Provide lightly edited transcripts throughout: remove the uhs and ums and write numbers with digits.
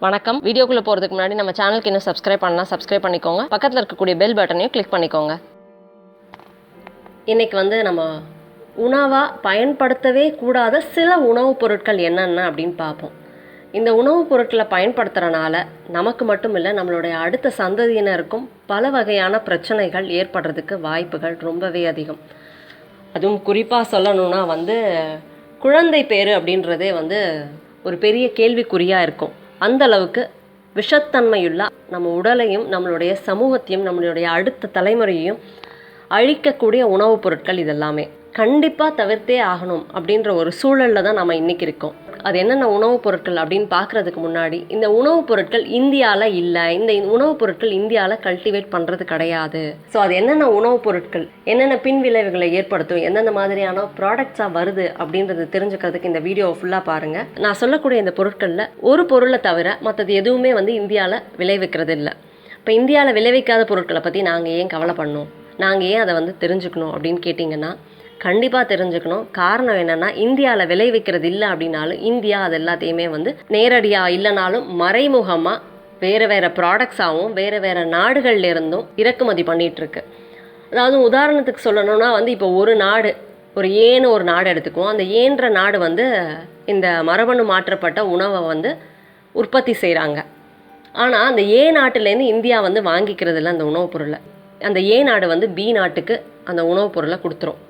வணக்கம். வீடியோக்குள்ளே போகிறதுக்கு முன்னாடி நம்ம சேனலுக்கு இன்னும் சப்ஸ்கிரைப் பண்ணால் சப்ஸ்கிரைப் பண்ணிக்கோங்க. பக்கத்தில் இருக்கக்கூடிய பெல் பட்டனையும் கிளிக் பண்ணிக்கோங்க. இன்றைக்கி நம்ம உணவாக பயன்படுத்தவே கூடாத சில உணவுப் பொருட்கள் என்னென்ன அப்படின்னு பார்ப்போம். இந்த உணவுப் பொருட்களை பயன்படுத்துகிறனால நமக்கு மட்டும் இல்லை, நம்மளுடைய அடுத்த சந்ததியினருக்கும் பல வகையான பிரச்சனைகள் ஏற்படுறதுக்கு வாய்ப்புகள் ரொம்பவே அதிகம். அதுவும் குறிப்பாக சொல்லணுன்னா குழந்தை பேறு அப்படின்றதே ஒரு பெரிய கேள்விக்குறியாக இருக்கும். அந்த அளவுக்கு விஷத்தன்மையுள்ள நம்ம உடலையும் நம்மளுடைய சமூகத்தையும் நம்மளுடைய அடுத்த தலைமுறையையும் அழிக்கக்கூடிய உணவுப் பொருட்கள் இதெல்லாமே கண்டிப்பாக தவிர்த்தே ஆகணும் அப்படின்ற ஒரு சூழலில் தான் நம்ம இன்றைக்கி இருக்கோம். அது என்னென்ன உணவுப் பொருட்கள் அப்படின்னு பார்க்குறதுக்கு முன்னாடி, இந்த உணவுப் பொருட்கள் இந்தியாவில் இல்லை, இந்த உணவுப் பொருட்கள் இந்தியாவில் கல்டிவேட் பண்ணுறது கிடையாது. ஸோ அது என்னென்ன உணவுப் பொருட்கள், என்னென்ன பின் விளைவுகளை ஏற்படுத்தும், எந்தெந்த மாதிரியான ப்ராடக்ட்ஸாக வருது அப்படின்றது தெரிஞ்சுக்கிறதுக்கு இந்த வீடியோவை ஃபுல்லாக பாருங்கள். நான் சொல்லக்கூடிய இந்த பொருட்களில் ஒரு பொருளை தவிர மற்றது எதுவுமே இந்தியாவில் விளைவிக்கிறது இல்லை. இப்போ இந்தியாவில் விளைவிக்காத பொருட்களை பற்றி நாங்கள் ஏன் கவலை பண்ணோம், நாங்கள் ஏன் அதை தெரிஞ்சுக்கணும் அப்படின்னு கேட்டிங்கன்னா, கண்டிப்பாக தெரிஞ்சுக்கணும். காரணம் என்னென்னா, இந்தியாவில் விளைவிக்கிறது இல்லை அப்படின்னாலும் இந்தியா அது எல்லாத்தையுமே நேரடியாக இல்லைனாலும் மறைமுகமாக வேறு வேறு ப்ராடக்ட்ஸாகவும் வேறு நாடுகள்லேருந்தும் இறக்குமதி பண்ணிகிட்ருக்கு. அதாவது உதாரணத்துக்கு சொல்லணும்னா இப்போ ஒரு நாடு, ஒரு நாடு எடுத்துக்குவோம். அந்த ஏன்ற நாடு இந்த மரபணு மாற்றப்பட்ட உணவை உற்பத்தி செய்கிறாங்க. ஆனால் அந்த நாட்டிலேருந்து இந்தியா வாங்கிக்கிறது இல்லை அந்த உணவுப் பொருளை. அந்த நாடு பி நாட்டுக்கு அந்த உணவுப் பொருளை கொடுத்துரும்.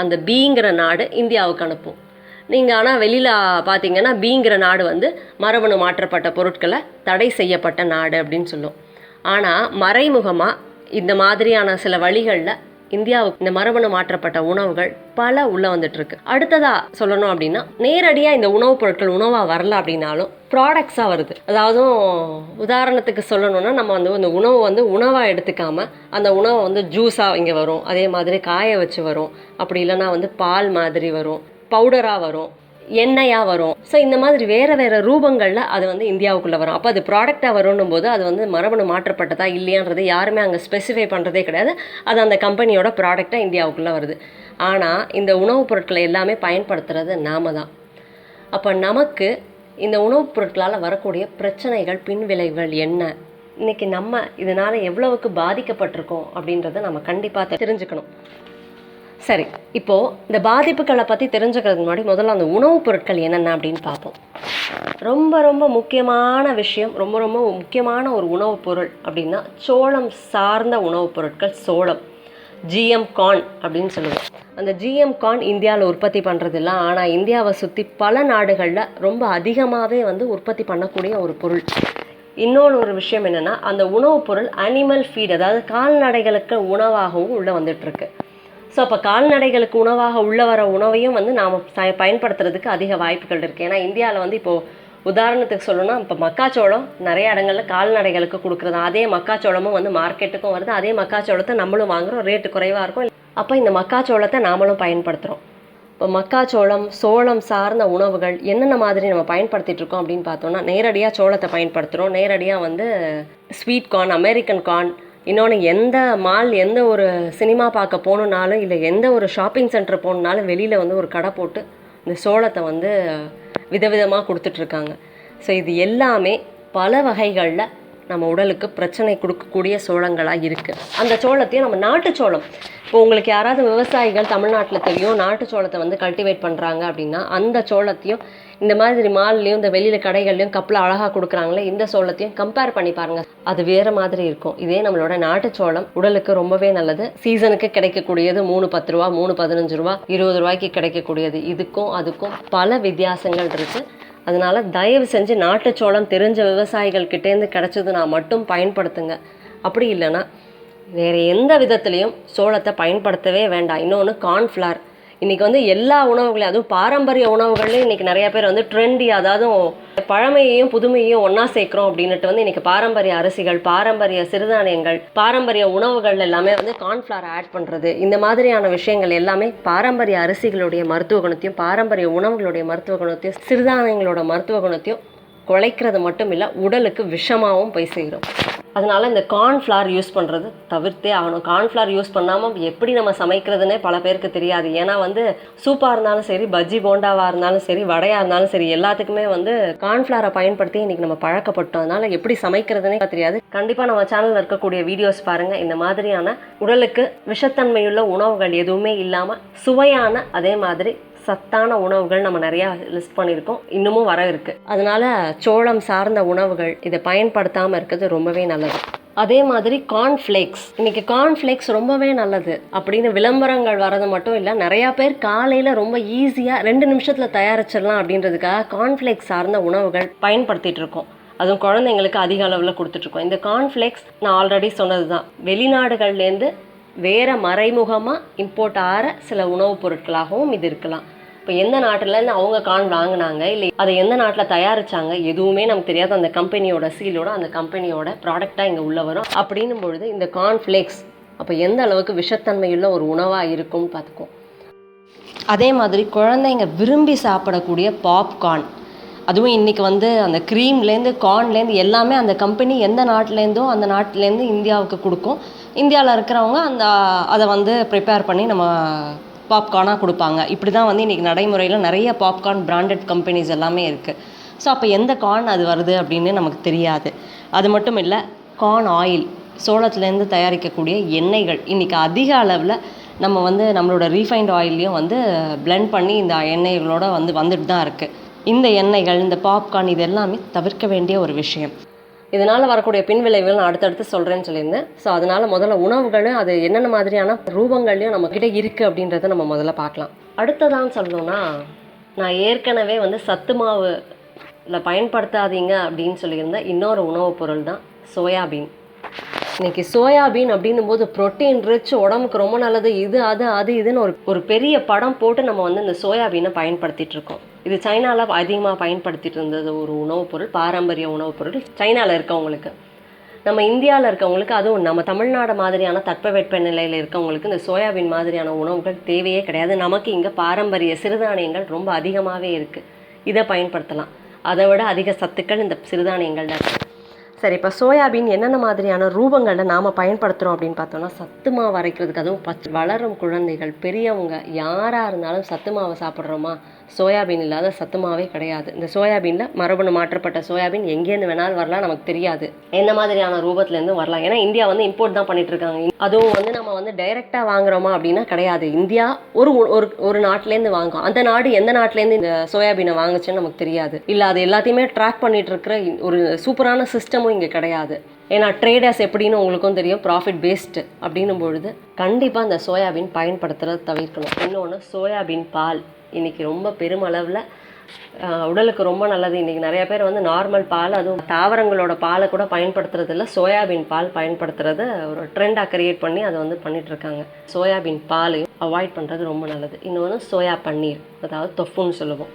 அந்த பிங்கிற நாடு இந்தியாவுக்கு அனுப்பும். நீங்கள் ஆனால் வெளியில் பார்த்தீங்கன்னா பிங்கிற நாடு மரபணு மாற்றப்பட்ட பொருட்களை தடை செய்யப்பட்ட நாடு அப்படின்னு சொல்லும். ஆனால் மறைமுகமாக இந்த மாதிரியான சில வழிகளில் இந்தியாவுக்கு இந்த மரபணு மாற்றப்பட்ட உணவுகள் பல உள்ளே வந்துட்டுருக்கு. அடுத்ததாக சொல்லணும் அப்படின்னா, நேரடியாக இந்த உணவுப் பொருட்கள் உணவாக வரல அப்படின்னாலும் ப்ராடக்ட்ஸாக வருது. அதாவது உதாரணத்துக்கு சொல்லணும்னா, நம்ம இந்த உணவு உணவாக எடுத்துக்காமல் அந்த உணவை ஜூஸாக இங்கே வரும், அதே மாதிரி காய வச்சு வரும், அப்படி இல்லைன்னா பால் மாதிரி வரும், பவுடராக வரும், எண்ணெயாக வரும். ஸோ இந்த மாதிரி வேறு ரூபங்களில் அது இந்தியாவுக்குள்ளே வரும். அப்போ அது ப்ராடக்டாக வரணும் போது அது மரபணு மாற்றப்பட்டதா இல்லையான்றது யாருமே அங்கே ஸ்பெசிஃபை பண்ணுறதே கிடையாது. அது அந்த கம்பெனியோட ப்ராடக்டாக இந்தியாவுக்குள்ளே வருது. ஆனால் இந்த உணவுப் பொருட்களை எல்லாமே பயன்படுத்துகிறது நாம தான். அப்போ நமக்கு இந்த உணவுப் பொருட்களால் வரக்கூடிய பிரச்சனைகள், பின்விளைவுகள் என்ன, இன்றைக்கி நம்ம இதனால் எவ்வளவுக்கு பாதிக்கப்பட்டிருக்கோம் அப்படின்றத நம்ம கண்டிப்பாக தெரிஞ்சுக்கணும். சரி, இப்போது இந்த பாதிப்புகளை பற்றி தெரிஞ்சுக்கிறதுக்கு முன்னாடி முதல்ல அந்த உணவுப் பொருட்கள் என்னென்ன அப்படின்னு பார்ப்போம். ரொம்ப ரொம்ப முக்கியமான விஷயம், ரொம்ப ரொம்ப முக்கியமான ஒரு உணவுப் பொருள் அப்படின்னா சோளம் சார்ந்த உணவுப் பொருட்கள். சோளம், ஜிஎம் கார்ன் அப்படின்னு சொல்லுவோம். அந்த ஜிஎம் கார்ன் இந்தியாவில் உற்பத்தி பண்ணுறதில்ல. ஆனால் இந்தியாவை சுற்றி பல நாடுகளில் ரொம்ப அதிகமாகவே உற்பத்தி பண்ணக்கூடிய ஒரு பொருள். இன்னொன்று ஒரு விஷயம் என்னென்னா, அந்த உணவுப் பொருள் அனிமல் ஃபீட், அதாவது கால்நடைகளுக்கு உணவாகவும் உள்ளே வந்துட்டுருக்கு. ஸோ அப்போ கால்நடைகளுக்கு உணவாக உள்ள வர உணவையும் நாம் பயன்படுத்துறதுக்கு அதிக வாய்ப்புகள் இருக்குது. ஏன்னா இந்தியாவில் இப்போது உதாரணத்துக்கு சொல்லணும்னா, இப்போ மக்காச்சோளம் நிறைய இடங்களில் கால்நடைகளுக்கு கொடுக்குறது. அதே மக்காச்சோளமும் மார்க்கெட்டுக்கும் வருது. அதே மக்காச்சோளத்தை நம்மளும் வாங்குகிறோம், ரேட்டு குறைவாக இருக்கும். அப்போ இந்த மக்காச்சோளத்தை நாமளும் பயன்படுத்துகிறோம். இப்போ மக்காச்சோளம், சோளம் சார்ந்த உணவுகள் என்னென்ன மாதிரி நம்ம பயன்படுத்திகிட்டு இருக்கோம் அப்படின்னு பார்த்தோம்னா, நேரடியாக சோளத்தை பயன்படுத்துகிறோம். நேரடியாக ஸ்வீட் கார்ன், அமெரிக்கன் கார்ன், இன்னொன்று எந்த மால், எந்த ஒரு சினிமா பார்க்க போகணுன்னாலும் இல்லை எந்த ஒரு ஷாப்பிங் சென்டர் போகணுன்னாலும் வெளியில் ஒரு கடை போட்டு இந்த சோளத்தை விதவிதமாக கொடுத்துட்ருக்காங்க. ஸோ இது எல்லாமே பல வகைகளில் நம்ம உடலுக்கு பிரச்சனை கொடுக்கக்கூடிய சோளங்களாக இருக்குது. அந்த சோளத்தையும் நம்ம நாட்டு சோளம், இப்போ உங்களுக்கு யாராவது விவசாயிகள் தமிழ்நாட்டில் தெரியும் நாட்டு சோளத்தை கல்டிவேட் பண்ணுறாங்க அப்படின்னா, அந்த சோளத்தையும் இந்த மாதிரி மால்லையும் இந்த வெளியில் கடைகள்லையும் கப்பில் அழகாக கொடுக்குறாங்களே, இந்த சோளத்தையும் கம்பேர் பண்ணி பாருங்கள். அது வேறு மாதிரி இருக்கும். இதே நம்மளோட நாட்டு சோளம் உடலுக்கு ரொம்பவே நல்லது. சீசனுக்கு கிடைக்கக்கூடியது 3-10 ரூபா, 3-15 ரூபா, 20 ரூபாய்க்கு கிடைக்கக்கூடியது. இதுக்கும் அதுக்கும் பல வித்தியாசங்கள் இருக்குது. அதனால் தயவு செஞ்சு நாட்டுச்சோளம் தெரிஞ்ச விவசாயிகள் கிட்டேருந்து கிடச்சதுன்னா மட்டும் பயன்படுத்துங்க. அப்படி இல்லைன்னா வேறு எந்த விதத்துலேயும் சோளத்தை பயன்படுத்தவே வேண்டாம். இன்னொன்று கார்ன்ஃப்ளவர். இன்றைக்கி எல்லா உணவுகளையும், அதுவும் பாரம்பரிய உணவுகள்லேயும் இன்றைக்கி நிறையா பேர் ட்ரெண்டி, அதாவது பழமையையும் புதுமையையும் ஒன்றா சேர்க்குறோம் அப்படின்ட்டு இன்றைக்கி பாரம்பரிய அரிசிகள், பாரம்பரிய சிறுதானியங்கள், பாரம்பரிய உணவுகள் எல்லாமே கார்ன்ஃப்ளவர் ஆட் பண்ணுறது, இந்த மாதிரியான விஷயங்கள் எல்லாமே பாரம்பரிய அரிசிகளுடைய மருத்துவ குணத்தையும், பாரம்பரிய உணவுகளுடைய மருத்துவ குணத்தையும், சிறுதானியங்களோட மருத்துவ குணத்தையும் குலைக்கிறது மட்டும் இல்லை, உடலுக்கு விஷமாகவும் போய் சேரும். அதனால் இந்த கார்ன்ஃப்ளவர் யூஸ் பண்ணுறது தவிர்த்தே ஆகணும். கார்ன்ஃப்ளவர் யூஸ் பண்ணாமல் எப்படி நம்ம சமைக்கிறதுனே பல பேருக்கு தெரியாது. ஏன்னா வந்து சூப்பாக இருந்தாலும் சரி, பஜ்ஜி போண்டாவாக இருந்தாலும் சரி, வடையாக இருந்தாலும் சரி, எல்லாத்துக்குமே வந்து கார்ன்ஃப்ளவரை பயன்படுத்தி இன்றைக்கி நம்ம பழக்கப்பட்டோம். அதனால் எப்படி சமைக்கிறதுனே தெரியாது. கண்டிப்பாக நம்ம சேனலில் இருக்கக்கூடிய வீடியோஸ் பாருங்கள். இந்த மாதிரியான உடலுக்கு விஷத்தன்மையுள்ள உணவுகள் எதுவுமே இல்லாமல் சுவையான அதே மாதிரி சத்தான உணவுகள் நம்ம நிறையா லிஸ்ட் பண்ணியிருக்கோம், இன்னமும் வர இருக்குது. அதனால சோளம் சார்ந்த உணவுகள் இதை பயன்படுத்தாமல் இருக்கிறது ரொம்பவே நல்லது. அதே மாதிரி கார்ன்ஃப்ளேக்ஸ், இன்னைக்கு கார்ன்ஃப்ளேக்ஸ் ரொம்பவே நல்லது அப்படின்னு விளம்பரங்கள் வரது மட்டும் இல்லை, நிறையா பேர் காலையில் ரொம்ப ஈஸியாக 2 நிமிஷத்தில் தயாரிச்சிடலாம் அப்படின்றதுக்காக கார்ன்ஃப்ளேக்ஸ் சார்ந்த உணவுகள் பயன்படுத்திகிட்டு இருக்கோம். அதுவும் குழந்தைங்களுக்கு அதிக அளவில் கொடுத்துட்ருக்கோம். இந்த கார்ன்ஃப்ளேக்ஸ் நான் ஆல்ரெடி சொன்னது தான், வெளிநாடுகள்லேருந்து வேறு மறைமுகமாக இம்போர்ட் ஆகிற சில உணவுப் பொருட்களாகவும் இது இருக்கலாம். இப்போ எந்த நாட்டிலேருந்து அவங்க கார்ன் வாங்கினாங்க, இல்லை அதை எந்த நாட்டில் தயாரித்தாங்க, எதுவுமே நமக்கு தெரியாது. அந்த கம்பெனியோட சீலோட அந்த கம்பெனியோட ப்ராடக்டாக இங்கே உள்ளே வரும். அப்படின்னும் பொழுது இந்த கார்ன்ஃப்ளேக்ஸ் அப்போ எந்த அளவுக்கு விஷத்தன்மையுள்ள ஒரு உணவாக இருக்கும்னு பார்த்துக்குவோம். அதே மாதிரி குழந்தைங்க விரும்பி சாப்பிடக்கூடிய பாப்கார்ன், அதுவும் இன்றைக்கி வந்து அந்த க்ரீம்லேருந்து கார்ன்லேருந்து எல்லாமே அந்த கம்பெனி எந்த நாட்டிலேருந்தோ அந்த நாட்டிலேருந்து இந்தியாவுக்கு கொடுக்கும். இந்தியாவில் இருக்கிறவங்க அதை வந்து ப்ரிப்பேர் பண்ணி நம்ம பாப்கார்னாக கொடுப்பாங்க. இப்படி தான் வந்து இன்றைக்கி நடைமுறையில் நிறைய பாப்கார்ன் பிராண்டட் கம்பெனிஸ் எல்லாமே இருக்குது. ஸோ அப்போ எந்த கார்ன் அது வருது அப்படின்னு நமக்கு தெரியாது. அது மட்டும் இல்லை, கார்ன் ஆயில், சோளத்துலேருந்து தயாரிக்கக்கூடிய எண்ணெய்கள் இன்றைக்கி அதிக அளவில் நம்ம வந்து நம்மளோட ரீஃபைண்ட் ஆயிலையும் வந்து பிளெண்ட் பண்ணி இந்த எண்ணெய்களோட வந்துட்டு தான் இருக்குது. இந்த எண்ணெய்கள், இந்த பாப்கார்ன், இது எல்லாமே தவிர்க்க வேண்டிய ஒரு விஷயம். இதனால் வரக்கூடிய பின்விளைவுகள் நான் அடுத்தடுத்து சொல்கிறேன்னு சொல்லியிருந்தேன். ஸோ அதனால் முதல்ல உணவுகளும் அது என்னென்ன மாதிரியான ரூபங்கள்லையும் நம்மக்கிட்ட இருக்குது அப்படின்றத நம்ம முதல்ல பார்க்கலாம். அடுத்ததான் சொல்லணும்னா, நான் ஏற்கனவே வந்து சத்து மாவில் பயன்படுத்தாதீங்க அப்படின்னு சொல்லியிருந்தேன் இன்னொரு உணவுப் பொருள் தான் சோயாபீன். இன்றைக்கி சோயாபீன் அப்படின்னும் போது ப்ரோட்டீன் ரிச், உடம்புக்கு ரொம்ப நல்லது, இதுன்னு ஒரு பெரிய படம் போட்டு நம்ம வந்து இந்த சோயாபீனை பயன்படுத்திகிட்டு இருக்கோம். இது சைனாவில் அதிகமாக பயன்படுத்திட்டு இருந்தது ஒரு உணவுப் பொருள், பாரம்பரிய உணவுப் பொருள் சைனாவில் இருக்கவங்களுக்கு. நம்ம இந்தியாவில் இருக்கவங்களுக்கு, அதுவும் நம்ம தமிழ்நாடு மாதிரியான தட்பவெட்ப நிலையில் இருக்கவங்களுக்கு இந்த சோயாபீன் மாதிரியான உணவுகள் தேவையே கிடையாது. நமக்கு இங்கே பாரம்பரிய சிறுதானியங்கள் ரொம்ப அதிகமாகவே இருக்குது, இதை பயன்படுத்தலாம். அதை விட அதிக சத்துக்கள் இந்த சிறுதானியங்கள் தான் இருக்குது. சரி, இப்போ சோயாபீன் என்னென்ன மாதிரியான ரூபங்களில் நாம் பயன்படுத்துகிறோம் அப்படின்னு பார்த்தோம்னா, சத்து மாவு அரைக்கிறதுக்கு, அதுவும் வளரும் குழந்தைகள், பெரியவங்க யாராக இருந்தாலும் சத்து மாவை சாப்பிட்றோமா, சோயாபீன் இல்லாத சத்து மாவே கிடையாது. இந்த சோயாபீனில் மரபணு மாற்றப்பட்ட சோயாபீன் எங்கேருந்து வேணாலும் வரலாம், நமக்கு தெரியாது எந்த மாதிரியான ரூபத்துலேருந்து வரலாம். ஏன்னா இந்தியா வந்து இம்போர்ட் தான் பண்ணிட்டு இருக்காங்க. அதுவும் வந்து நம்ம வந்து டைரெக்டாக வாங்குறோமா அப்படின்னா கிடையாது. இந்தியா ஒரு நாட்டிலேருந்து வாங்கும், அந்த நாடு எந்த நாட்டிலேருந்து இந்த சோயாபீனை வாங்குச்சுன்னு நமக்கு தெரியாது. இல்லை அது எல்லாத்தையுமே ட்ராக் பண்ணிட்டு இருக்கிற ஒரு சூப்பரான சிஸ்டமும் இங்கே கிடையாது. ஏன்னா ட்ரேடர்ஸ் எப்படின்னு உங்களுக்கும் தெரியும், ப்ராஃபிட் பேஸ்டு அப்படின்னும் பொழுது கண்டிப்பாக இந்த சோயாபீன் பயன்படுத்துறதை தவிர்க்கணும். இன்னொன்று, சோயாபீன் பால் இன்றைக்கி ரொம்ப பெருமளவில் உடலுக்கு ரொம்ப நல்லது. இன்றைக்கி நிறைய பேர் வந்து நார்மல் பால், அதுவும் தாவரங்களோட பாலை கூட பயன்படுத்துறதில்ல, சோயாபீன் பால் பயன்படுத்துறது ஒரு ட்ரெண்டாக கிரியேட் பண்ணி அதை வந்து பண்ணிகிட்ருக்காங்க. சோயாபீன் பாலையும் அவாய்ட் பண்ணுறது ரொம்ப நல்லது. இன்னொன்று, சோயா பன்னீர், அதாவது தொஃப்புன்னு சொல்லுவோம்,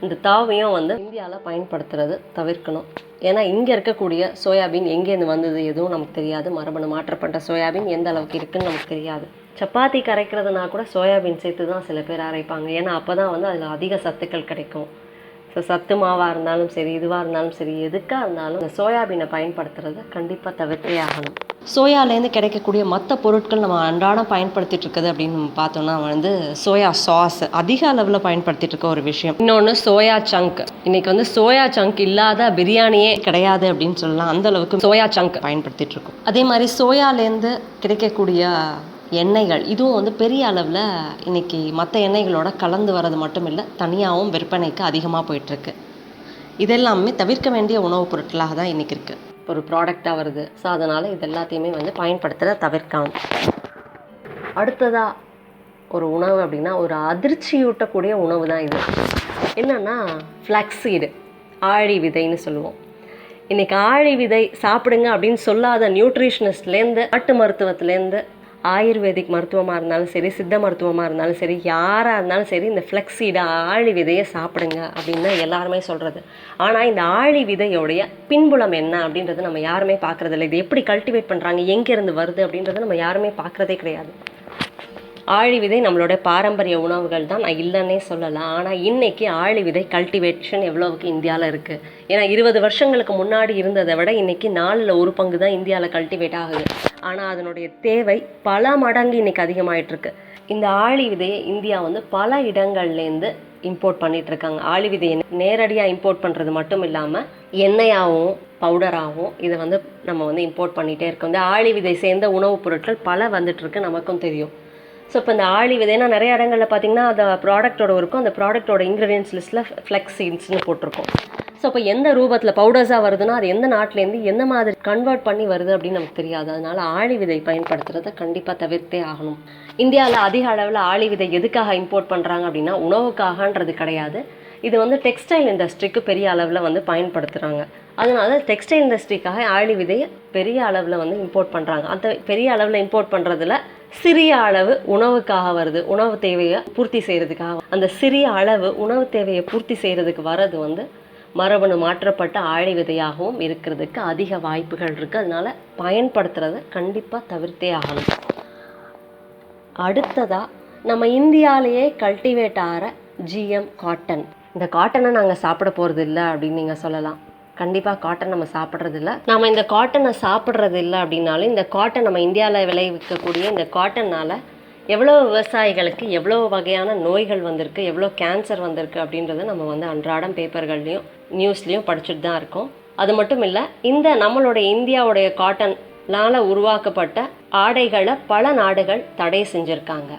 இந்த தாவையும் வந்து இந்தியாவில் பயன்படுத்துறது தவிர்க்கணும். ஏன்னா இங்கே இருக்கக்கூடிய சோயாபீன் எங்கேருந்து வந்தது எதுவும் நமக்கு தெரியாது. மரபணு மாற்றப்பட்ட சோயாபீன் எந்த அளவுக்கு இருக்குதுன்னு நமக்கு தெரியாது. சப்பாத்தி கரைக்கிறதுனா கூட சோயாபீன் சேர்த்து தான் சில பேர் அரைப்பாங்க. ஏன்னா அப்போ தான் வந்து அதில் அதிக சத்துக்கள் கிடைக்கும். ஸோ சத்து மாவாக இருந்தாலும் சரி, இதுவாக இருந்தாலும் சரி, எதுக்காக இருந்தாலும் இந்த சோயாபீனை பயன்படுத்துறதை கண்டிப்பாக தவிர்த்தே ஆகணும். சோயாலேருந்து கிடைக்கக்கூடிய மற்ற பொருட்கள் நம்ம அன்றாடம் பயன்படுத்திட்டு இருக்குது அப்படின்னு நம்ம பார்த்தோம்னா வந்து சோயா சாஸ் அதிக அளவில் பயன்படுத்திட்டு இருக்க ஒரு விஷயம். இன்னொன்று, சோயா சங்க். இன்னைக்கு வந்து சோயா சங்க் இல்லாத பிரியாணியே கிடையாது அப்படின்னு சொல்லலாம், அந்த அளவுக்கு சோயா சங்க் பயன்படுத்திட்டு இருக்கோம். அதே மாதிரி சோயாலேருந்து கிடைக்கக்கூடிய எண்ணெய்கள், இதுவும் வந்து பெரிய அளவில் இன்றைக்கி மற்ற எண்ணெய்களோட கலந்து வர்றது மட்டும் இல்லை, தனியாகவும் விற்பனைக்கு அதிகமாக போயிட்டுருக்கு. இதெல்லாமே தவிர்க்க வேண்டிய உணவுப் பொருட்களாக தான் இன்றைக்கி இருக்குது, ஒரு ப்ராடக்டாக வருது. ஸோ அதனால் இது எல்லாத்தையுமே வந்து பயன்படுத்துகிறத தவிர்க்கணும். அடுத்ததாக ஒரு உணவு அப்படின்னா ஒரு அதிர்ச்சியூட்டக்கூடிய உணவு தான் இது. என்னென்னா ஃப்ளாக்ஸீடு, ஆழி விதைன்னு சொல்லுவோம். இன்றைக்கி ஆழி விதை சாப்பிடுங்க அப்படின்னு சொல்லாத நியூட்ரிஷனிஸ்ட்லேருந்து, நாட்டு மருத்துவத்துலேருந்து, ஆயுர்வேதிக் மருத்துவமாக இருந்தாலும் சரி, சித்த மருத்துவமாக இருந்தாலும் சரி, யாராக இருந்தாலும் சரி, இந்த ஃப்ளெக்ஸீடை ஆழி விதையை சாப்பிடுங்க அப்படின்னு தான் எல்லாருமே சொல்கிறது. ஆனால் இந்த ஆழி விதையோடைய பின்புலம் என்ன அப்படின்றது நம்ம யாருமே பார்க்குறதில்ல. இது எப்படி கல்டிவேட் பண்ணுறாங்க, எங்கேருந்து வருது அப்படின்றத நம்ம யாருமே பார்க்குறதே கிடையாது. ஆழி விதை நம்மளோட பாரம்பரிய உணவுகள் தான், நான் இல்லைன்னே சொல்லலாம். ஆனால் இன்னைக்கு ஆழி விதை கல்டிவேஷன் எவ்வளவுக்கு இந்தியாவில் இருக்குது? ஏன்னா 20 வருஷங்களுக்கு முன்னாடி இருந்ததை விட இன்னைக்கு 4ல் 1 பங்கு தான் இந்தியாவில் கல்டிவேட் ஆகுது. ஆனால் அதனுடைய தேவை பல மடங்கு இன்னைக்கு அதிகமாயிட்டிருக்கு. இந்த ஆழி விதையை இந்தியா வந்து பல இடங்கள்லேருந்து இம்போர்ட் பண்ணிட்டு இருக்காங்க. ஆளி விதையை நேரடியாக இம்போர்ட் பண்ணுறது மட்டும் இல்லாமல் எண்ணெயாகவும் பவுடராகவும் இதை வந்து நம்ம வந்து இம்போர்ட் பண்ணிகிட்டே இருக்கோம். இந்த ஆளி விதை சேர்ந்த உணவுப் பொருட்கள் பல வந்துட்டுருக்கு, நமக்கும் தெரியும். ஸோ இப்போ இந்த ஆளி விதைனா நிறைய இடங்களில் பார்த்திங்கன்னா அந்த ப்ராடக்டோட இருக்கும், அந்த ப்ராடக்டோட இன்க்ரீடியன்ஸ் லிஸ்ட்டில் ஃப்ளெக்ஸ் சீட்ஸ்னு போட்டிருக்கோம். ஸோ இப்போ எந்த ரூபத்தில் பவுடர்ஸாக வருதுன்னா அது எந்த நாட்டிலேருந்து எந்த மாதிரி கன்வெர்ட் பண்ணி வருது அப்படின்னு நமக்கு தெரியாது. அதனால் ஆளி விதை பயன்படுத்துறதை கண்டிப்பாக தவிர்த்தே ஆகணும். இந்தியாவில் அதிக அளவில் ஆளி விதை எதுக்காக இம்போர்ட் பண்ணுறாங்க அப்படின்னா உணவுக்காகன்றது கிடையாது. இது வந்து டெக்ஸ்டைல் இண்டஸ்ட்ரிக்கு பெரிய அளவில் வந்து பயன்படுத்துகிறாங்க. அதனால டெக்ஸ்டைல் இண்டஸ்ட்ரிக்காக ஆளி விதையை பெரிய அளவில் வந்து இம்போர்ட் பண்ணுறாங்க. அந்த பெரிய அளவில் இம்போர்ட் பண்ணுறதுல சிறிய அளவு உணவுக்காக வருது, உணவு தேவையை பூர்த்தி செய்கிறதுக்காக. அந்த சிறிய அளவு உணவு தேவையை பூர்த்தி செய்கிறதுக்கு வர்றது வந்து மரபணு மாற்றப்பட்ட ஆழி விதையாகவும் இருக்கிறதுக்கு அதிக வாய்ப்புகள் இருக்குது. அதனால் பயன்படுத்துகிறத கண்டிப்பாக தவிர்த்தே ஆகணும். அடுத்ததாக நம்ம இந்தியாவிலேயே கல்டிவேட் ஆகிற ஜிஎம் காட்டன். இந்த காட்டனை நாங்கள் சாப்பிட போகிறது இல்லை அப்படின்னு நீங்கள் சொல்லலாம். கண்டிப்பாக காட்டன் நம்ம சாப்பிட்றது இல்லை. நம்ம இந்த காட்டனை சாப்பிட்றது இல்லை அப்படின்னாலும் இந்த காட்டன் நம்ம இந்தியாவில் விளைவிக்கக்கூடிய இந்த காட்டனால் எவ்வளோ விவசாயிகளுக்கு எவ்வளோ வகையான நோய்கள் வந்திருக்கு, எவ்வளோ கேன்சர் வந்திருக்கு அப்படின்றத நம்ம வந்து அன்றாடம் பேப்பர்கள்லையும் நியூஸ்லேயும் படிச்சுட்டு தான் இருக்கோம். அது மட்டும் இல்லை, இந்த நம்மளுடைய இந்தியாவுடைய காட்டனால் உருவாக்கப்பட்ட ஆடைகளை பல நாடுகள் தடை செஞ்சுருக்காங்க.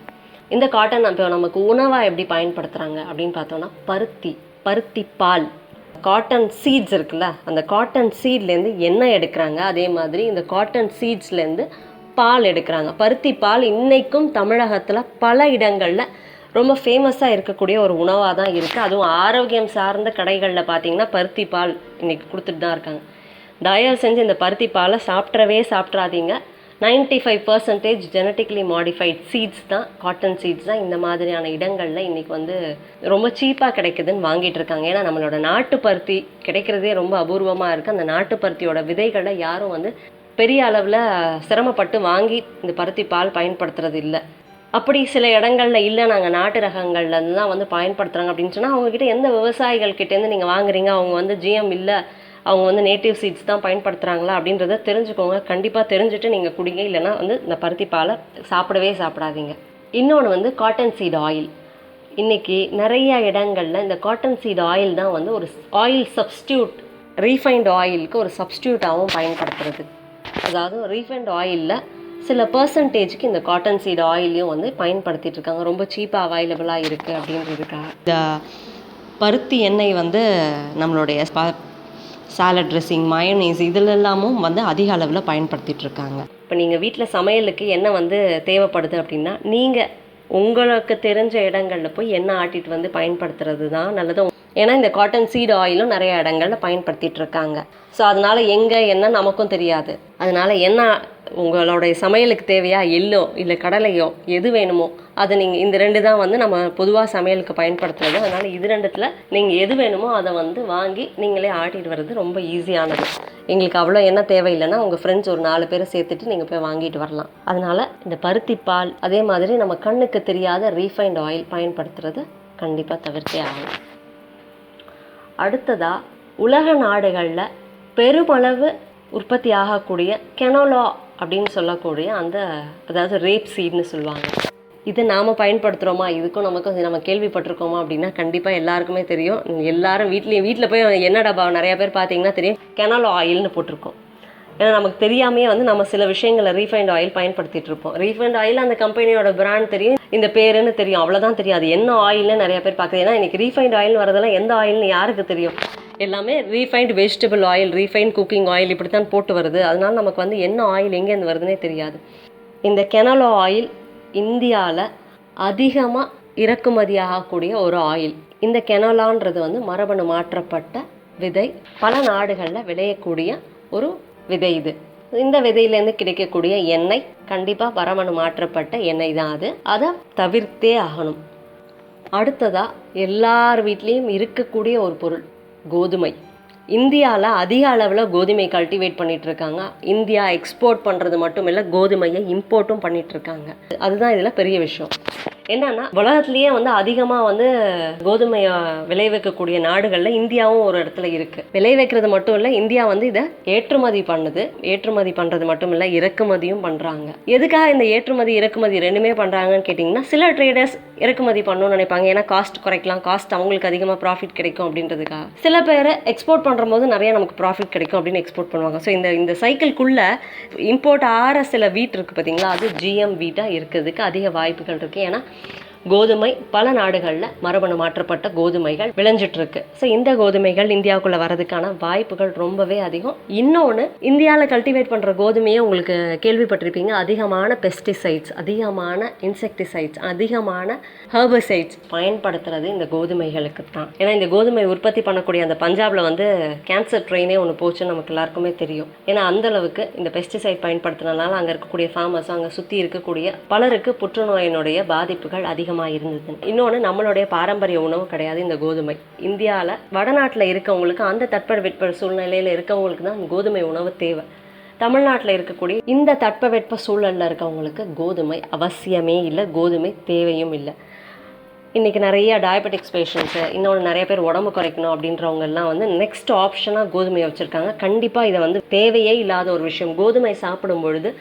இந்த காட்டன் இப்போ நமக்கு உணவாக எப்படி பயன்படுத்துகிறாங்க அப்படின்னு பார்த்தோன்னா பருத்தி பால், காட்டன் சீட்ஸ் இருக்குல்ல, அந்த காட்டன் சீட்லேருந்து எண்ணெய் எடுக்கிறாங்க. அதே மாதிரி இந்த காட்டன் சீட்ஸ்லேருந்து பால் எடுக்கிறாங்க. பருத்தி பால் இன்றைக்கும் தமிழகத்தில் பல இடங்களில் ரொம்ப ஃபேமஸாக இருக்கக்கூடிய ஒரு உணவாக தான் இருக்குது. அதுவும் ஆரோக்கியம் சார்ந்த கடைகளில் பார்த்திங்கன்னா பருத்தி பால் இன்றைக்கி கொடுத்துட்டு தான் இருக்காங்க. தயவு செஞ்சு இந்த பருத்தி பாலை சாப்பிட்றாதீங்க. 95% ஜெனட்டிக்கலி மாடிஃபைட் சீட்ஸ் தான், காட்டன் சீட்ஸ் தான் இந்த மாதிரியான இடங்களில் இன்றைக்கி வந்து ரொம்ப சீப்பாக கிடைக்குதுன்னு வாங்கிட்டு இருக்காங்க. ஏன்னா நம்மளோட நாட்டு பருத்தி கிடைக்கிறதே ரொம்ப அபூர்வமாக இருக்குது. அந்த நாட்டு பருத்தியோட விதைகளை யாரும் வந்து பெரிய அளவில் சிரமப்பட்டு வாங்கி இந்த பருத்தி பால் பயன்படுத்துறது இல்லை. அப்படி சில இடங்களில் இல்லை, நாங்கள் நாட்டு ரகங்கள்லேருந்து தான் வந்து பயன்படுத்துகிறாங்க அப்படின்னு சொன்னால் அவங்கக்கிட்ட எந்த விவசாயிகள்கிட்டேருந்து நீங்கள் வாங்குறீங்க, அவங்க வந்து ஜிஎம் இல்லை, அவங்க வந்து நேட்டிவ் சீட்ஸ் தான் பயன்படுத்துகிறாங்களா அப்படின்றத தெரிஞ்சுக்கோங்க. கண்டிப்பாக தெரிஞ்சுட்டு நீங்கள் குடிங்க, இல்லைனா வந்து இந்த பருத்தி பாலை சாப்பிடாதீங்க. இன்னொன்று வந்து காட்டன் சீட் ஆயில். இன்றைக்கி நிறைய இடங்களில் இந்த காட்டன் சீட் ஆயில் தான் வந்து ஒரு ஆயில் சப்ஸ்டியூட், ரீஃபைண்ட் ஆயிலுக்கு ஒரு சப்ஸ்டியூட்டாகவும் பயன்படுத்துறது. அதாவது ரீஃபைண்ட் ஆயிலில் சில பர்சன்டேஜுக்கு இந்த காட்டன் சீட் ஆயிலையும் வந்து பயன்படுத்திகிட்டு இருக்காங்க. ரொம்ப சீப்பாக அவைலபிளாக இருக்குது அப்படின்றதுக்காக. இந்த பருத்தி எண்ணெய் வந்து நம்மளுடைய சாலட் ட்ரெஸ்ஸிங், மயோனைஸ் இதிலெல்லாமும் வந்து அதிக அளவில் பயன்படுத்திகிட்டு இருக்காங்க. இப்போ நீங்கள் வீட்டில் சமையலுக்கு எண்ணெய் வந்து தேவைப்படுது அப்படின்னா நீங்கள் உங்களுக்கு தெரிஞ்ச இடங்களில் போய் எண்ணெய் ஆட்டிட்டு வந்து பயன்படுத்துறது தான் நல்லது. ஏன்னா இந்த காட்டன் சீட் ஆயிலும் நிறைய இடங்களில் பயன்படுத்திகிட்டு இருக்காங்க. ஸோ அதனால் எங்கே என்ன நமக்கும் தெரியாது. அதனால் என்ன உங்களுடைய சமையலுக்கு தேவையா, எள்ளோ இல்லை கடலையோ எது வேணுமோ அதை நீங்கள் இந்த 2 தான் வந்து நம்ம பொதுவாக சமையலுக்கு பயன்படுத்துறது. அதனால் இது 2த்தில் நீங்கள் எது வேணுமோ அதை வந்து வாங்கி நீங்களே ஆட்டிட்டு வர்றது ரொம்ப ஈஸியானது. எங்களுக்கு அவ்வளோ எண்ணெய் தேவையில்லைன்னா உங்கள் ஃப்ரெண்ட்ஸ் ஒரு 4 பேரை சேர்த்துட்டு நீங்கள் போய் வாங்கிட்டு வரலாம். அதனால் இந்த பருத்தி பால், அதே மாதிரி நம்ம கண்ணுக்கு தெரியாத ரீஃபைண்ட் ஆயில் பயன்படுத்துறது கண்டிப்பாக தவிர்த்தே ஆகும். அடுத்ததாக உலக நாடுகளில் பெருமளவு உற்பத்தி ஆகக்கூடிய கெனோலா அப்படின்னு சொல்லக்கூடிய அதாவது ரேப் சீட்னு சொல்லுவாங்க. இது நாம் பயன்படுத்துகிறோமா, இதுக்கும் நமக்கும் நம்ம கேள்விப்பட்டிருக்கோமா அப்படின்னா கண்டிப்பாக எல்லாருக்குமே தெரியும். எல்லாரும் வீட்டில் போய் என்ன டப்பா நிறையா பேர் பார்த்தீங்கன்னா தெரியும், கெனோலா ஆயில்னு போட்டிருக்கோம். ஏன்னா நமக்கு தெரியாமையே வந்து நம்ம சில விஷயங்களை ரீஃபைண்ட் ஆயில் பயன்படுத்திகிட்டு இருப்போம். ரீஃபைண்ட் ஆயில் அந்த கம்பெனியோட பிராண்ட் தெரியும், இந்த பேருன்னு தெரியும், அவ்வளோதான் தெரியாது என்ன ஆயில்னு நிறைய பேர் பார்க்குறது. ஏன்னா இன்றைக்கி ரீஃபைண்ட் ஆயில் வரதெல்லாம் எந்த ஆயில்னு யாருக்கு தெரியும்? எல்லாமே refined vegetable oil, refined cooking oil இப்படி தான் போட்டு வருது. அதனால நமக்கு வந்து என்ன ஆயில் எங்கேருந்து வருதுன்னே தெரியாது. இந்த கெனோலா ஆயில் இந்தியாவில் அதிகமாக இறக்குமதி ஆகக்கூடிய ஒரு ஆயில். இந்த கெனோலான்றது வந்து மரபணு மாற்றப்பட்ட விதை, பல நாடுகளில் விளையக்கூடிய ஒரு விதை. இந்த விதையிலேருந்து கிடைக்கக்கூடிய எண்ணெய் கண்டிப்பாக மரபணு மாற்றப்பட்ட எண்ணெய் தான். அதை தவிர்த்தே ஆகணும். அடுத்ததாக எல்லார் வீட்லேயும் இருக்கக்கூடிய ஒரு பொருள் கோதுமை. இந்தியாவில் அதிக அளவில் கோதுமை கல்டிவேட் பண்ணிட்டு இருக்காங்க. இந்தியா எக்ஸ்போர்ட் பண்ணுறது மட்டும் இல்லை, கோதுமையை இம்போர்ட்டும் பண்ணிட்டு இருக்காங்க. அதுதான் இதில் பெரிய விஷயம். என்னன்னா, உலகத்திலேயே வந்து அதிகமாக வந்து கோதுமையை விளைவிக்கக்கூடிய நாடுகளில் இந்தியாவும் ஒரு இடத்துல இருக்கு. விளைவிக்கிறது மட்டும் இல்லை, இந்தியா வந்து இதை ஏற்றுமதி பண்ணுது. ஏற்றுமதி பண்ணுறது மட்டும் இல்லை, இறக்குமதியும் பண்ணுறாங்க. எதுக்காக இந்த ஏற்றுமதி இறக்குமதி ரெண்டுமே பண்ணுறாங்கன்னு கேட்டிங்கன்னா, சில ட்ரேடர்ஸ் இறக்குமதி பண்ணணும்னு நினைப்பாங்க. ஏன்னா காஸ்ட் குறைக்கலாம், காஸ்ட் அவங்களுக்கு அதிகமாக ப்ராஃபிட் கிடைக்கும் அப்படின்றதுக்காக. சில பேர் எக்ஸ்போர்ட் பண்ணுற போது நிறைய நமக்கு ப்ராஃபிட் கிடைக்கும் அப்படின்னு எக்ஸ்போர்ட் பண்ணுவாங்க. ஸோ இந்த சைக்கிள்குள்ளே இம்போர்ட் ஆகிற சில வீட் இருக்குது பார்த்தீங்களா, அது ஜிஎம் வீட்டாக இருக்கிறதுக்கு அதிக வாய்ப்புகள் இருக்குது. ஏன்னா கோதுமை பல நாடுகளில் மரபணு மாற்றப்பட்ட கோதுமைகள் விளைஞ்சிட்டு இருக்கு. ஸோ இந்த கோதுமைகள் இந்தியாவுக்குள்ளே வரதுக்கான வாய்ப்புகள் ரொம்பவே அதிகம். இன்னொன்று, இந்தியாவில் கல்டிவேட் பண்ணுற கோதுமையை உங்களுக்கு கேள்விப்பட்டிருப்பீங்க, அதிகமான பெஸ்டிசைட்ஸ், அதிகமான இன்செக்டிசைட்ஸ், அதிகமான ஹெர்பசைட்ஸ் பயன்படுத்துறது இந்த கோதுமைகளுக்கு தான். ஏன்னா இந்த கோதுமை உற்பத்தி பண்ணக்கூடிய அந்த பஞ்சாபில் வந்து கேன்சர் ட்ரெயினே ஒன்று போச்சுன்னு நமக்கு எல்லாருக்குமே தெரியும். ஏன்னா அந்தளவுக்கு இந்த பெஸ்டிசைட் பயன்படுத்துறதுனால அங்கே இருக்கக்கூடிய ஃபார்மர்ஸ், அங்கே சுற்றி இருக்கக்கூடிய பலருக்கு புற்றுநோயினுடைய பாதிப்புகள் அதிகமாக இருந்தது. இன்னொன்று, நம்மளுடைய பாரம்பரிய உணவு கிடையாது இந்த கோதுமை. இந்தியாவில் வடநாட்டில் இருக்கவங்களுக்கு, அந்த தட்பவெட்ப சூழ்நிலையில் இருக்கவங்களுக்கு தான் கோதுமை உணவு தேவை. தமிழ்நாட்டில் இருக்கக்கூடிய இந்த தட்பவெட்ப சூழலில் இருக்கவங்களுக்கு கோதுமை அவசியமே இல்லை, கோதுமை தேவையும் இல்லை. இன்றைக்கி நிறைய டயபெட்டிக்ஸ் பேஷண்ட்ஸு, இன்னொன்று நிறைய பேர் உடம்பு குறைக்கணும் அப்படின்றவங்கெல்லாம் வந்து நெக்ஸ்ட் ஆப்ஷனாக கோதுமையை வச்சுருக்காங்க. கண்டிப்பாக இதை வந்து தேவையே இல்லாத ஒரு விஷயம். கோதுமை சாப்பிடும் பொழுது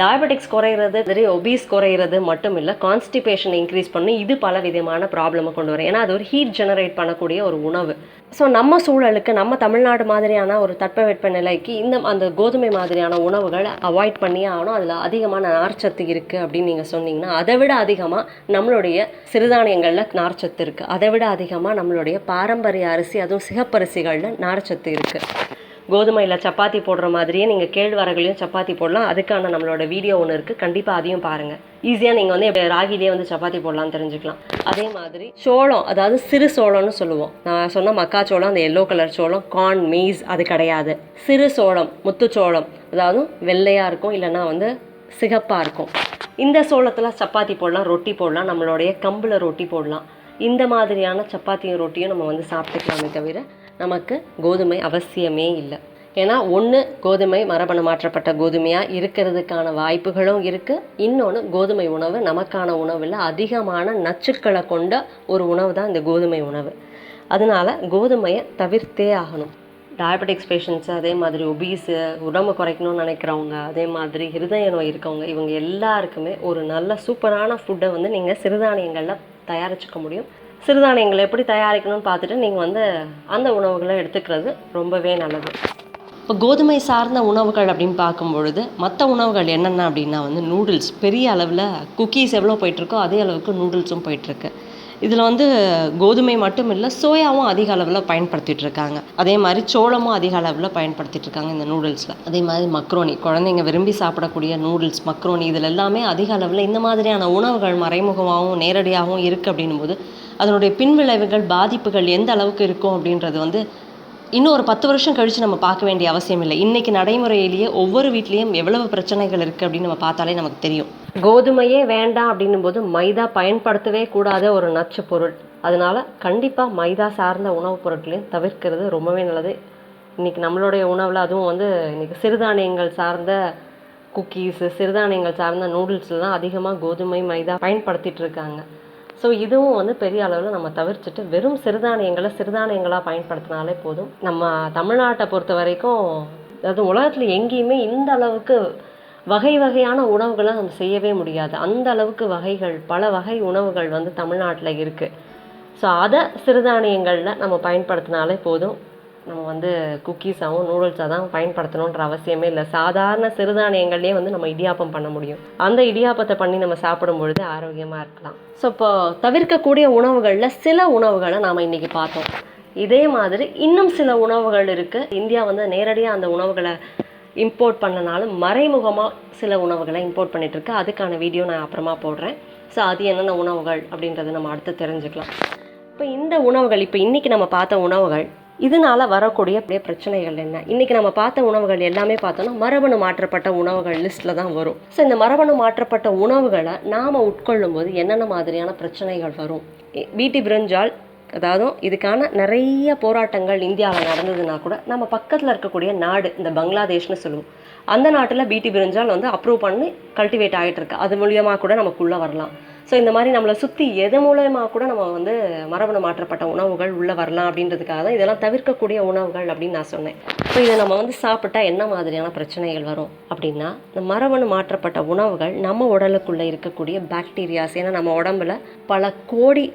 டயபெட்டிக்ஸ் குறையிறது, சரி ஒபீஸ் குறையிறது மட்டும் இல்லை, கான்ஸ்டிபேஷன் இன்க்ரீஸ் பண்ணி இது பல விதமான ப்ராப்ளமை கொண்டு வரும். ஏன்னா அது ஒரு ஹீட் ஜெனரேட் பண்ணக்கூடிய ஒரு உணவு. ஸோ நம்ம சூழலுக்கு, நம்ம தமிழ்நாடு மாதிரியான ஒரு தட்பவெட்ப நிலைக்கு அந்த கோதுமை மாதிரியான உணவுகளை அவாய்ட் பண்ணியே ஆகணும். அதில் அதிகமான நார்ச்சத்து இருக்குது அப்படின்னு நீங்கள் சொன்னீங்கன்னா, அதை விட அதிகமாக நம்மளுடைய சிறுதானியங்களில் நார்ச்சத்து இருக்குது. அதை விட அதிகமாக நம்மளுடைய பாரம்பரிய அரிசி, அதுவும் சிகப்பரிசிகளில் நார்ச்சத்து இருக்குது. கோதுமையில் சப்பாத்தி போடுற மாதிரியே நீங்கள் கேழ்வரகுலையும் சப்பாத்தி போடலாம். அதுக்கான நம்மளோட வீடியோ ஒன்று இருக்குது, கண்டிப்பாக அதையும் பாருங்கள். ஈஸியாக நீங்கள் வந்து எப்படி ராகிலேயே வந்து சப்பாத்தி போடலாம்னு தெரிஞ்சுக்கலாம். அதே மாதிரி சோளம், அதாவது சிறு சோளம்னு சொல்லுவோம். நான் சொன்ன மக்காச்சோளம், அந்த எல்லோ கலர் சோளம், கார்ன், மீஸ், அது கிடையாது. சிறு சோளம், முத்துச்சோளம், அதாவது வெள்ளையாக இருக்கும், இல்லைன்னா வந்து சிகப்பாக இருக்கும். இந்த சோளத்தில் சப்பாத்தி போடலாம், ரொட்டி போடலாம், நம்மளுடைய கம்பில் ரொட்டி போடலாம். இந்த மாதிரியான சப்பாத்தியும் ரொட்டியும் நம்ம வந்து சாப்பிட்டுக்கலாமே தவிர நமக்கு கோதுமை அவசியமே இல்லை. ஏன்னா ஒன்று, கோதுமை மரபணு மாற்றப்பட்ட கோதுமையாக இருக்கிறதுக்கான வாய்ப்புகளும் இருக்குது. இன்னொன்று, கோதுமை உணவு நமக்கான உணவில் அதிகமான நச்சுக்களை கொண்ட ஒரு உணவு தான் இந்த கோதுமை உணவு. அதனால் கோதுமையை தவிர்த்தே ஆகணும். டயபெட்டிக்ஸ் பேஷண்ட்ஸு, அதே மாதிரி ஒபீஸு, உடம்பு குறைக்கணும்னு நினைக்கிறவங்க, அதே மாதிரி ஹிருதய நோய் இருக்கவங்க, இவங்க எல்லாருக்குமே ஒரு நல்ல சூப்பரான ஃபுட்டை வந்து நீங்கள் சிறுதானியங்களில் தயாரிச்சுக்க முடியும். சிறுதானியங்களை எப்படி தயாரிக்கணும்னு பார்த்துட்டு நீங்கள் வந்து அந்த உணவுகளை எடுத்துக்கிறது ரொம்பவே நல்லது. இப்போ கோதுமை சார்ந்த உணவுகள் அப்படின்னு பார்க்கும்பொழுது மற்ற உணவுகள் என்னென்ன அப்படின்னா வந்து நூடுல்ஸ். பெரிய அளவில் குக்கீஸ் எவ்வளோ போயிட்டுருக்கோ அதே அளவுக்கு நூடுல்ஸும் போயிட்டுருக்கு. இதில் வந்து கோதுமை மட்டும் இல்லை, சோயாவும் அதிக அளவில் பயன்படுத்திகிட்டு இருக்காங்க. அதே மாதிரி சோளமும் அதிக அளவில் பயன்படுத்திகிட்டு இருக்காங்க இந்த நூடுல்ஸில். அதே மாதிரி மக்ரோனி, குழந்தைங்க விரும்பி சாப்பிடக்கூடிய நூடுல்ஸ், மக்ரோனி, இதில் எல்லாமே அதிக அளவில் இந்த மாதிரியான உணவுகள் மறைமுகமாகவும் நேரடியாகவும் இருக்குது. அப்படின்னும் போது அதனுடைய பின்விளைவுகள், பாதிப்புகள் எந்த அளவுக்கு இருக்கும் அப்படின்றது வந்து இன்னும் ஒரு 10 வருஷம் கழித்து நம்ம பார்க்க வேண்டிய அவசியம் இல்லை. இன்றைக்கி நடைமுறையிலேயே ஒவ்வொரு வீட்லேயும் எவ்வளவு பிரச்சனைகள் இருக்குது அப்படின்னு நம்ம பார்த்தாலே நமக்கு தெரியும். கோதுமையே வேண்டாம் அப்படின்னும் போது மைதா பயன்படுத்தவே கூடாத ஒரு நச்சு பொருள். அதனால் கண்டிப்பாக மைதா சார்ந்த உணவுப் பொருட்களையும் தவிர்க்கிறது ரொம்பவே நல்லது. இன்றைக்கி நம்மளுடைய உணவில் அதுவும் வந்து இன்றைக்கி சிறுதானியங்கள் சார்ந்த குக்கீஸு, சிறுதானியங்கள் சார்ந்த நூடுல்ஸ்லாம் அதிகமாக கோதுமை, மைதா பயன்படுத்திகிட்டு இருக்காங்க. ஸோ இதுவும் வந்து பெரிய அளவில் நம்ம தவிர்த்துட்டு வெறும் சிறுதானியங்களாக பயன்படுத்தினாலே போதும். நம்ம தமிழ்நாட்டை பொறுத்த வரைக்கும், அதாவது உலகத்தில் எங்கேயுமே இந்த அளவுக்கு வகை வகையான உணவுகளை நம்ம செய்யவே முடியாது. அந்த அளவுக்கு வகைகள், பல வகை உணவுகள் வந்து தமிழ்நாட்டில் இருக்குது. ஸோ அதை சிறுதானியங்களில் நம்ம பயன்படுத்தினாலே போதும். நம்ம வந்து குக்கீஸாகவும் நூடுல்ஸாக தான் பயன்படுத்தணுன்ற அவசியமே இல்லை. சாதாரண சிறுதானியங்கள்லேயே வந்து நம்ம இடியாப்பம் பண்ண முடியும். அந்த இடியாப்பத்தை பண்ணி நம்ம சாப்பிடும் பொழுது ஆரோக்கியமாக இருக்கலாம். ஸோ இப்போ தவிர்க்கக்கூடிய உணவுகளில் சில உணவுகளை நாம் இன்றைக்கி பார்த்தோம். இதே மாதிரி இன்னும் சில உணவுகள் இருக்குது. இந்தியா வந்து நேரடியாக அந்த உணவுகளை இம்போர்ட் பண்ணனாலும் மறைமுகமாக சில உணவுகளை இம்போர்ட் பண்ணிகிட்ருக்கு. அதுக்கான வீடியோ நான் அப்புறமா போடுறேன். ஸோ அது என்னென்ன உணவுகள் அப்படின்றத நம்ம அடுத்து தெரிஞ்சுக்கலாம். இப்போ இந்த உணவுகள், இப்போ இன்றைக்கி நம்ம பார்த்த உணவுகள், இதனால் வரக்கூடிய பிரச்சனைகள் என்ன? இன்றைக்கி நம்ம பார்த்த உணவுகள் எல்லாமே பார்த்தோன்னா மரபணு மாற்றப்பட்ட உணவுகள் லிஸ்ட்டில் தான் வரும். ஸோ இந்த மரபணு மாற்றப்பட்ட உணவுகளை நாம் உட்கொள்ளும் போது என்னென்ன மாதிரியான பிரச்சனைகள் வரும்? பிடி பிரிஞ்சால் அதாவது இதுக்கான நிறைய போராட்டங்கள் இந்தியாவில் நடந்ததுன்னா கூட நம்ம பக்கத்தில் இருக்கக்கூடிய நாடு இந்த பங்களாதேஷ்னு சொல்லுவோம், அந்த நாட்டில் பிடி பிரிஞ்சால் வந்து அப்ரூவ் பண்ணி கல்டிவேட் ஆகிட்டு இருக்கு. அது மூலியமாக கூட நமக்குள்ளே வரலாம். ஸோ இந்த மாதிரி நம்மளை சுற்றி எது மூலயமாக கூட நம்ம வந்து மரபணு மாற்றப்பட்ட உணவுகள் உள்ளே வரலாம் அப்படின்றதுக்காக தான் இதெல்லாம் தவிர்க்கக்கூடிய உணவுகள் அப்படின்னு நான் சொன்னேன். ஸோ இதை நம்ம வந்து சாப்பிட்டா என்ன மாதிரியான பிரச்சனைகள் வரும் அப்படின்னா, இந்த மரபணு மாற்றப்பட்ட உணவுகள் நம்ம உடலுக்குள்ளே இருக்கக்கூடிய பாக்டீரியாஸ், ஏன்னா நம்ம உடம்புல பல கோடி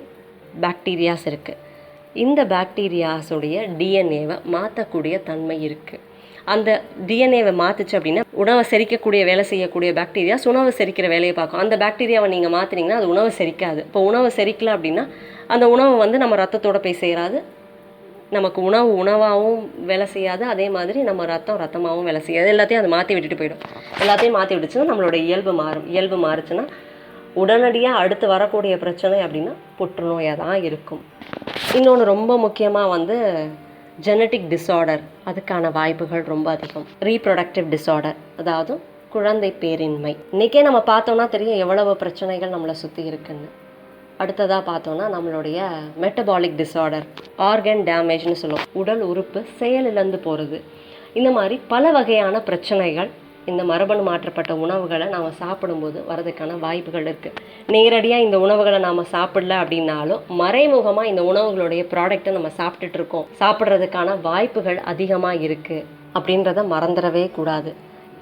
பாக்டீரியாஸ் இருக்குது. இந்த பாக்டீரியாஸுடைய டிஎன்ஏவை மாற்றக்கூடிய தன்மை இருக்குது. அந்த டிஎன்ஏவை மாற்றுச்சு அப்படின்னா உணவை செரிக்கக்கூடிய வேலை செய்யக்கூடிய பாக்டீரியாஸ் உணவை செரிக்கிற வேலையை பார்க்கும். அந்த பாக்டீரியாவை நீங்கள் மாற்றினீங்கன்னா அது உணவை செரிக்காது. இப்போ உணவை செரிக்கல அப்படின்னா அந்த உணவு வந்து நம்ம ரத்தத்தோட போய் சேராது, நமக்கு உணவாகவும் வேலை செய்யாது, அதே மாதிரி நம்ம ரத்தமாகவும் வேலை செய்யாது. எல்லாத்தையும் அது மாற்றி விட்டுட்டு போயிடும். எல்லாத்தையும் மாற்றி விட்டுச்சுன்னா நம்மளோட இயல்பு மாறும். இயல்பு மாறுச்சுன்னா உடனடியாக அடுத்து வரக்கூடிய பிரச்சனை அப்படின்னா புற்றுநோயாக தான் இருக்கும். இன்னொன்று ரொம்ப முக்கியமாக வந்து ஜெனட்டிக் டிஸார்டர், அதுக்கான வாய்ப்புகள் ரொம்ப அதிகம். ரீப்ரொடக்டிவ் டிஸார்டர், அதாவது குழந்தை பேரின்மை. இன்றைக்கே நம்ம பார்த்தோன்னா தெரியும் எவ்வளவு பிரச்சனைகள் நம்மளை சுற்றி இருக்குன்னு. அடுத்ததாக பார்த்தோன்னா நம்மளுடைய மெட்டபாலிக் டிஸார்டர், ஆர்கன் டேமேஜ்னு சொல்லுவோம், உடல் உறுப்பு செயலிழந்து போகிறது. இந்த மாதிரி பல வகையான பிரச்சனைகள் இந்த மரபணு மாற்றப்பட்ட உணவுகளை நாம் சாப்பிடும்போது வரதுக்கான வாய்ப்புகள் இருக்குது. நேரடியாக இந்த உணவுகளை நாம் சாப்பிடல அப்படின்னாலும் மறைமுகமாக இந்த உணவுகளுடைய ப்ராடக்டை நம்ம சாப்பிட்டுட்ருக்கோம், சாப்பிட்றதுக்கான வாய்ப்புகள் அதிகமாக இருக்குது அப்படின்றத மறந்துடவே கூடாது.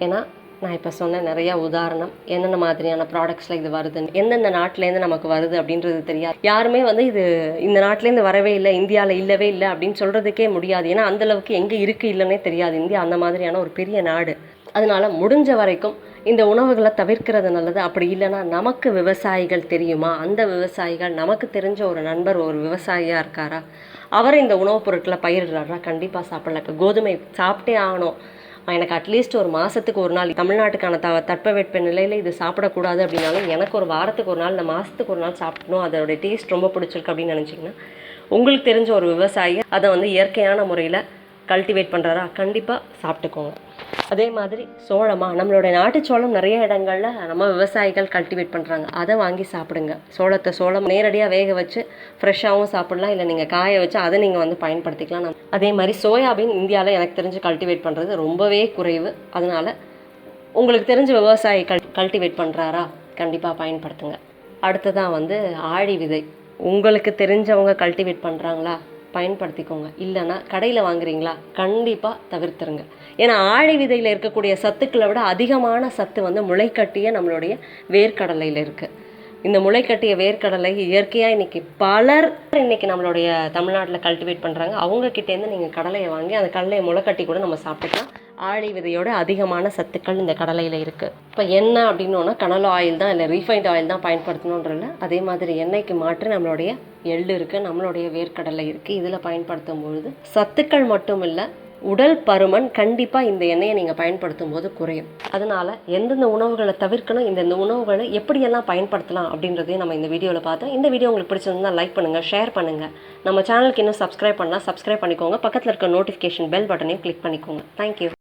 ஏன்னா நான் இப்போ சொன்ன நிறையா உதாரணம், என்னென்ன மாதிரியான ப்ராடக்ட்ஸில் இது வருதுன்னு, எந்தெந்த நாட்டிலேருந்து நமக்கு வருது அப்படின்றது தெரியாது. யாருமே வந்து இது இந்த நாட்டிலேருந்து வரவே இல்லை, இந்தியாவில் இல்லவே இல்லை அப்படின்னு சொல்கிறதுக்கே முடியாது. ஏன்னா அந்தளவுக்கு எங்கே இருக்குது இல்லைன்னே தெரியாது. இந்தியா அந்த மாதிரியான ஒரு பெரிய நாடு. அதனால் முடிஞ்ச வரைக்கும் இந்த உணவுகளை தவிர்க்கிறது நல்லது. அப்படி இல்லைன்னா நமக்கு விவசாயிகள் தெரியுமா, அந்த விவசாயிகள், நமக்கு தெரிஞ்ச ஒரு நண்பர் ஒரு விவசாயியாக இருக்காரா, அவர் இந்த உணவுப் பொருட்களை பயிரிடுறாரா, கண்டிப்பாக சாப்பிடல. கோதுமை சாப்பிட்டே ஆகணும், எனக்கு அட்லீஸ்ட் ஒரு மாதத்துக்கு ஒரு நாள், தமிழ்நாட்டுக்கான தட்பவெட்ப நிலையில் இது சாப்பிடக்கூடாது அப்படின்னாலும் எனக்கு ஒரு வாரத்துக்கு ஒரு நாள், இந்த மாதத்துக்கு ஒரு நாள் சாப்பிடணும், அதோடைய டேஸ்ட் ரொம்ப பிடிச்சிருக்கு அப்படின்னு நினச்சிங்கன்னா உங்களுக்கு தெரிஞ்ச ஒரு விவசாயி அதை வந்து இயற்கையான முறையில் கல்டிவேட் பண்ணுறாரா, கண்டிப்பாக சாப்பிட்டுக்கோங்க. அதே மாதிரி சோளமா, நம்மளுடைய நாட்டுச்சோளம் நிறைய இடங்களில் நம்ம விவசாயிகள் கல்டிவேட் பண்ணுறாங்க, அதை வாங்கி சாப்பிடுங்க. சோளம் நேரடியாக வேக வச்சு ஃப்ரெஷ்ஷாகவும் சாப்பிடலாம், இல்லை நீங்கள் காய வச்சு அதை நீங்கள் வந்து பயன்படுத்திக்கலாம். அதே மாதிரி சோயாபீன் இந்தியாவில் எனக்கு தெரிஞ்சு கல்டிவேட் பண்ணுறது ரொம்பவே குறைவு. அதனால் உங்களுக்கு தெரிஞ்ச விவசாயி கல்டிவேட் பண்ணுறாரா, கண்டிப்பாக பயன்படுத்துங்க. அடுத்ததான் வந்து ஆழி விதை, உங்களுக்கு தெரிஞ்சவங்க கல்டிவேட் பண்ணுறாங்களா, பயன்படுத்திக்கோங்க. இல்லைன்னா கடையில் வாங்குறீங்களா, கண்டிப்பாக தவிர்த்துருங்க. ஏன்னா ஆழி விதையில் இருக்கக்கூடிய சத்துக்களை விட அதிகமான சத்து வந்து முளைக்கட்டிய நம்மளுடைய வேர்க்கடலையில் இருக்குது. இந்த முளைக்கட்டிய வேர்க்கடலை இயற்கையாக இன்றைக்கி நம்மளுடைய தமிழ்நாட்டில் கல்டிவேட் பண்ணுறாங்க. அவங்கக்கிட்டேருந்து நீங்கள் கடலையை வாங்கி அந்த கடலையை முளைக்கட்டி கூட நம்ம சாப்பிட்டுக்கலாம். ஆழி விதையோட அதிகமான சத்துக்கள் இந்த கடலையில் இருக்குது. இப்போ எண்ணெய் அப்படின்னோன்னா கனல் ஆயில் தான், இல்லை ரீஃபைண்ட் ஆயில் தான் பயன்படுத்தணுன்றல. அதே மாதிரி எண்ணெய்க்கு மாற்று நம்மளுடைய எள்ளு இருக்குது, நம்மளுடைய வேர்க்கடலை இருக்குது. இதில் பயன்படுத்தும் பொழுது சத்துக்கள் மட்டும் இல்லை, உடல் பருமன் கண்டிப்பாக இந்த எண்ணெயை நீங்கள் பயன்படுத்தும் போது குறையும். அதனால் எந்தெந்த உணவுகளை தவிர்க்கணும், இந்தந்த உணவுகளை எப்படியெல்லாம் பயன்படுத்தலாம் அப்படின்றதையும் நம்ம இந்த வீடியோவில் பார்த்தோம். இந்த வீடியோ உங்களுக்கு பிடிச்சிருந்தா லைக் பண்ணுங்கள், ஷேர் பண்ணுங்கள். நம்ம சேனலுக்கு இன்னும் சப்ஸ்கிரைப் பண்ணிக்கோங்க. பக்கத்தில் இருக்க நோட்டிஃபிகேஷன் பெல் பட்டனையும் கிளிக் பண்ணிக்கோங்க. தேங்க்யூ.